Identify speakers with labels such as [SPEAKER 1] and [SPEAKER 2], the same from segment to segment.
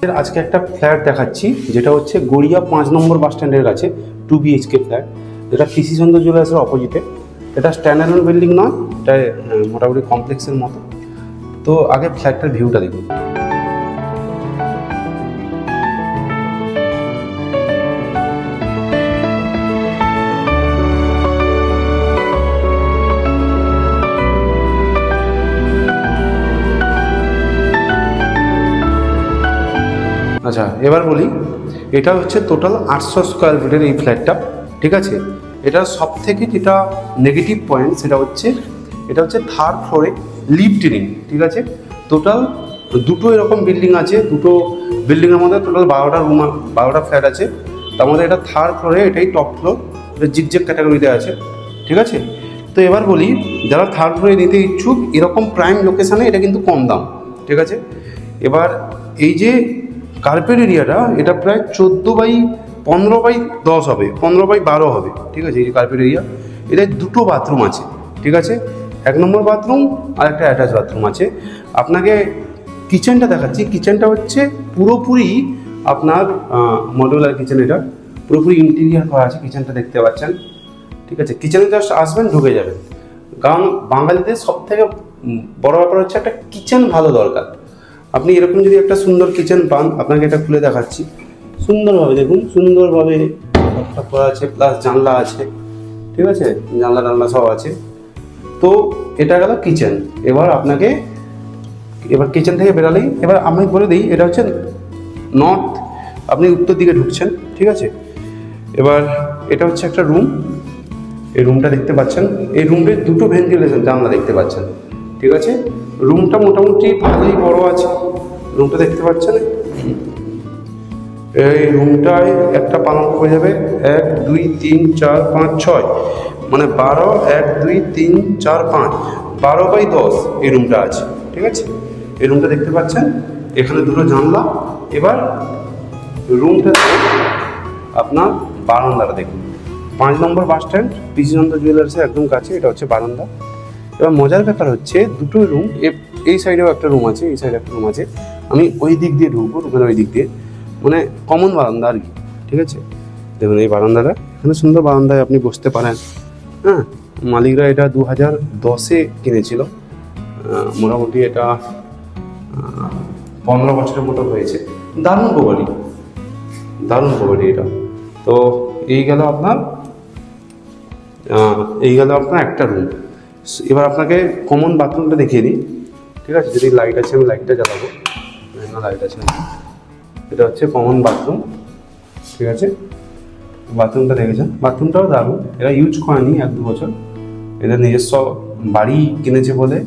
[SPEAKER 1] আজকে একটা ফ্ল্যাট দেখাচ্ছি, যেটা হচ্ছে গড়িয়া 5 নম্বর বাস স্ট্যান্ডের কাছে 2 BHK ফ্ল্যাট, যেটা পিসি চন্দ্র জুয়েলার্সের অপোজিটে। এটা স্ট্যান্ডার্ড বিল্ডিং নয়, এটা মোটামুটি কমপ্লেক্সের মতো। তো আগে ফ্ল্যাটটার ভিউটা দেখুন। আচ্ছা, এবার বলি, এটা হচ্ছে টোটাল 800 স্কোয়ার ফিটের এই ফ্ল্যাটটা, ঠিক আছে। এটা সব থেকে যেটা নেগেটিভ পয়েন্ট সেটা হচ্ছে এটা হচ্ছে থার্ড ফ্লোরে লিফট নেই, ঠিক আছে। টোটাল দুটো এরকম বিল্ডিং আছে, দুটো বিল্ডিংয়ের মধ্যে টোটাল 12টা রুম, 12টা ফ্ল্যাট আছে। তার মধ্যে এটা থার্ড ফ্লোরে, এটাই টপ ফ্লোর, এটা জিগজ্যাগ ক্যাটাগরিতে আছে, ঠিক আছে। তো এবার বলি, যারা থার্ড ফ্লোরে নিতে ইচ্ছুক, এরকম প্রাইম লোকেশানে এটা কিন্তু কম দাম, ঠিক আছে। এবার এই যে কার্পেট এরিয়াটা, এটা প্রায় 14x15x10 হবে, 15x12 হবে, ঠিক আছে। এই যে কার্পেট এরিয়া, এটা দুটো বাথরুম আছে, ঠিক আছে। 1 নম্বর বাথরুম আর একটা অ্যাটাচ বাথরুম আছে। আপনাকে কিচেনটা দেখাচ্ছি। কিচেনটা হচ্ছে পুরোপুরি আপনার মডুলার কিচেন, এটা পুরোপুরি ইন্টেরিয়ার করা আছে। কিচেনটা দেখতে পাচ্ছেন, ঠিক আছে। কিচেনে জাস্ট আসবেন, ঢুকে যাবেন। কারণ বাঙালিদের সব থেকে বড় ব্যাপার হচ্ছে একটা কিচেন ভালো দরকার। আপনি এরকম যদি একটা সুন্দর কিচেন পান, আপনাকে এটা খুলে দেখাচ্ছি। সুন্দরভাবে দেখুন, সুন্দরভাবে একটা করা আছে, প্লাস জানলা আছে, ঠিক আছে। জানলা টানলা সব আছে। তো এটা গেল কিচেন। এবার কিচেন থেকে বেরালেই, এবার আমি বলে দিই, এটা হচ্ছে নর্থ, আপনি উত্তর দিকে ঢুকছেন, ঠিক আছে। এবার এটা হচ্ছে একটা রুম, এই রুমটা দেখতে পাচ্ছেন। এই রুমে দুটো ভেন্টিলেশন জানলা দেখতে পাচ্ছেন, ঠিক আছে। রুমটা মোটামুটি ভালোই বড় আছে, রুমটা দেখতে পাচ্ছেন। এই রুমটায় একটা পালঙ্ক হয়ে যাবে 1 2 3 4 5 6, মানে 12, 1 2 3 4 5, 12x10 এই রুমটা আছে, ঠিক আছে। এই রুমটা দেখতে পাচ্ছেন, এখানে দুটো জানলা। এবার রুমটা আপনার বারান্দাটা দেখুন। 5 নম্বর বাস স্ট্যান্ড, পিসি চন্দ্র জুয়েলার্সের একদম কাছে, এটা হচ্ছে বারান্দা। এবার মজার ব্যাপার হচ্ছে, দুটো রুম, এই সাইডেও একটা রুম আছে, এই সাইডে একটা রুম আছে। আমি ওই দিক দিয়ে ঢুকবো, রুমের ওই দিক দিয়ে, মানে কমন বারান্দা আর কি, ঠিক আছে। দেখুন এই বারান্দাটা, এখানে সুন্দর বারান্দায় আপনি বসতে পারেন। হ্যাঁ, মালিকরা এটা 2010-এ কিনেছিল। মোটামুটি এটা 15 বছরের মতো হয়েছে। দারুণ প্রপার্টি, দারুণ প্রপার্টি এটা। তো এই গেল আপনার একটা রুম। এবার আপনাকে কমন বাথরুমটা দেখিয়ে দিই, ঠিক আছে। যদি লাইট আছে, আমি লাইটটা জ্বালাবো না, লাইট আছে। এটা হচ্ছে কমন বাথরুম, ঠিক আছে। বাথরুমটা দেখেছেন, বাথরুমটাও দারুণ। এরা ইউজ করেনি 1-2 বছর, এদের নিজস্ব বাড়ি কিনেছে বলে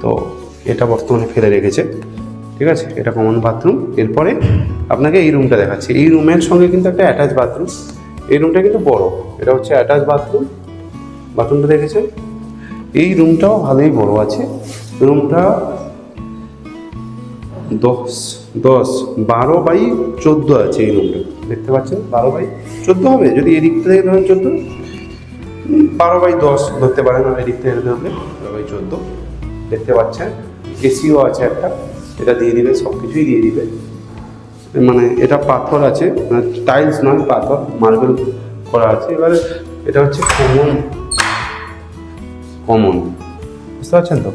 [SPEAKER 1] তো এটা বর্তমানে ফেলে রেখেছে, ঠিক আছে। এটা কমন বাথরুম। এরপরে আপনাকে এই রুমটা দেখাচ্ছি। এই রুমের সঙ্গে কিন্তু একটা অ্যাটাচ বাথরুম। এই রুমটা কিন্তু বড়, এটা হচ্ছে অ্যাটাচ বাথরুম। বাথরুমটা দেখেছেন, এই রুমটাও ভালোই বড় আছে। রুমটা 12x14 আছে। এই রুমটা দেখতে পাচ্ছেন, 12x14 হবে। যদি এদিক থেকে ধরেন 14, 12x10 ধরতে পারেন, আর এদিক থেকে ধরলে 12x14 দেখতে পাচ্ছেন। এসিও আছে একটা, এটা দিয়ে দিবে, সব কিছুই দিয়ে দিবে। মানে এটা পাথর আছে, মানে টাইলস নয়, পাথর, মার্বেল করা আছে। এবারে এটা হচ্ছে কমন, বুঝতে পারছেন তো।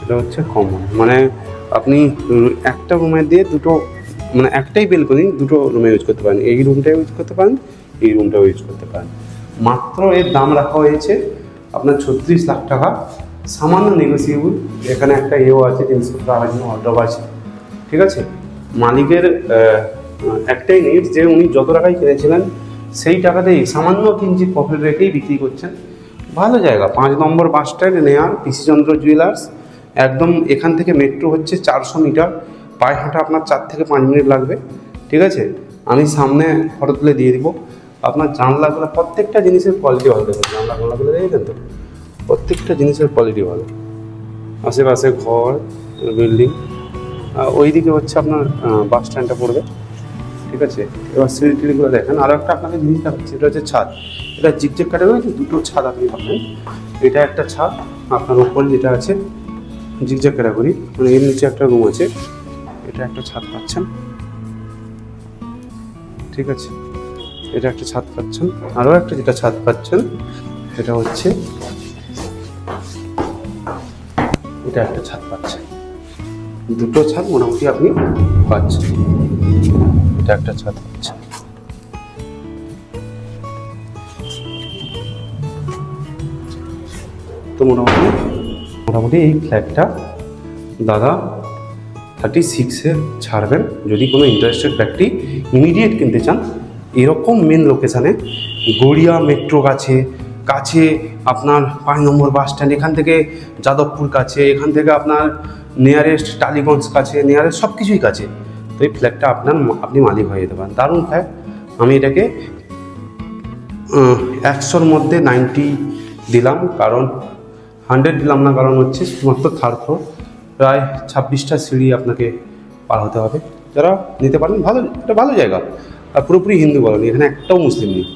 [SPEAKER 1] এটা হচ্ছে কমন, মানে আপনি একটা রুমের দিয়ে দুটো, মানে একটাই বেলকনি, দুটো রুমে ইউজ করতে পারেন। এই রুমটা ইউজ করতে পারেন, এই রুমটাও ইউজ করতে পারেন। মাত্র এর দাম রাখা হয়েছে আপনার 36 লাখ টাকা, সামান্য নেগোসিয়েবল। এখানে একটা এও আছে, জিনিসপত্র রাখার জন্য অর্ডার আছে, ঠিক আছে। মালিকের একটাই নিড যে উনি যত টাকায় কিনেছিলেন সেই টাকাতেই সামান্য কিঞ্চিত প্রফিট রেখেই বিক্রি করছেন। ভালো জায়গা, 5 নম্বর বাস স্ট্যান্ড, নেয়ার পিসি চন্দ্র জুয়েলার্স। একদম এখান থেকে মেট্রো হচ্ছে 400 মিটার, পায়ে হাঁটা আপনার 4 থেকে 5 মিনিট লাগবে, ঠিক আছে। আমি সামনে ফটো তুলে দিয়ে দিব। আপনার জানলাগুলো, প্রত্যেকটা জিনিসের কোয়ালিটি ভালো। দেখুন জানলাগুলো দেখেছেন তো, প্রত্যেকটা জিনিসের কোয়ালিটি ভালো। আশেপাশে ঘর, বিল্ডিং, ওই দিকে হচ্ছে আপনার বাস স্ট্যান্ডটা পড়বে, ঠিক আছে। এবার সিঁড়িগুলো দেখেন। আরও একটা আপনাকে জিনিস দেখাচ্ছি, এটা হচ্ছে ছাদ। এটা জিগজ্যাগ ক্যাটাগরি, দুটো ছাদ আপনি পাবেন। এটা একটা ছাদ, আপনার উপরে যেটা আছে জিগজ্যাগ ক্যাটাগরি, মানে এর নিচে একটা রুম আছে, এটা একটা ছাদ পাচ্ছেন, ঠিক আছে, এটা একটা ছাদ পাচ্ছেন। আরও একটা যেটা ছাদ পাচ্ছেন সেটা হচ্ছে এটা একটা ছাদ পাচ্ছেন। দুটো ছাদ মোটামুটি আপনি পাচ্ছেন। এটা একটা ছাদ পাচ্ছেন। তো মোটামুটি এই ফ্ল্যাটটা দাদা 36-এ ছাড়বেন। যদি কোনো ইন্টারেস্টেড ব্যক্তি ইমিডিয়েট কিনতে চান, এরকম মেন লোকেশানে গড়িয়া মেট্রো কাছে আপনার 5 নম্বর বাস স্ট্যান্ড, এখান থেকে যাদবপুর কাছে, এখান থেকে আপনার নিয়ারেস্ট টালিগঞ্জ কাছে, নিয়ারেস্ট সব কিছুই কাছে। তো এই ফ্ল্যাটটা আপনি মালিক হয়ে যেতে পারেন। দারুণ ফ্ল্যাট। আমি এটাকে 100-র মধ্যে 90 দিলাম, কারণ 100 দিলাম না, কারণ হচ্ছে শুধুমাত্র থার্ড ফ্লোর, প্রায় 26টা সিঁড়ি আপনাকে পার হতে হবে। যারা নিতে পারেন, ভালো, এটা ভালো জায়গা। আর পুরোপুরি হিন্দু কলোনি, এখানে একটাও মুসলিম নেই,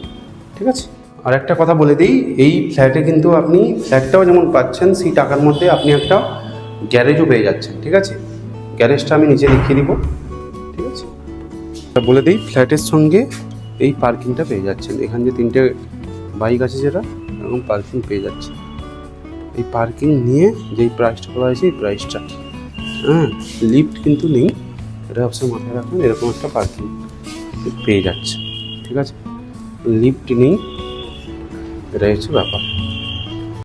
[SPEAKER 1] ঠিক আছে। আর একটা কথা বলে দিই, এই ফ্ল্যাটে কিন্তু আপনি ফ্ল্যাটটাও যেমন পাচ্ছেন, সেই টাকার মধ্যে আপনি একটা গ্যারেজও পেয়ে যাচ্ছেন, ঠিক আছে। গ্যারেজটা আমি নিচে লিখিয়ে দিব, ঠিক আছে। বলে দিই, ফ্ল্যাটের সঙ্গে এই পার্কিংটা পেয়ে যাচ্ছেন। এখানে যে 3টে বাইক আছে, যেটা এরকম পার্কিং পেয়ে যাচ্ছে। এই পার্কিং নিয়ে যেই প্রাইসটা বলা হয়েছে, এই প্রাইসটা, হ্যাঁ, লিফট কিন্তু নেই, এটা অবশ্যই মাথায় রাখবেন। এরকম একটা পার্কিং পেয়ে যাচ্ছে, ঠিক আছে। লিফট নেই, এটাই হচ্ছে ব্যাপার।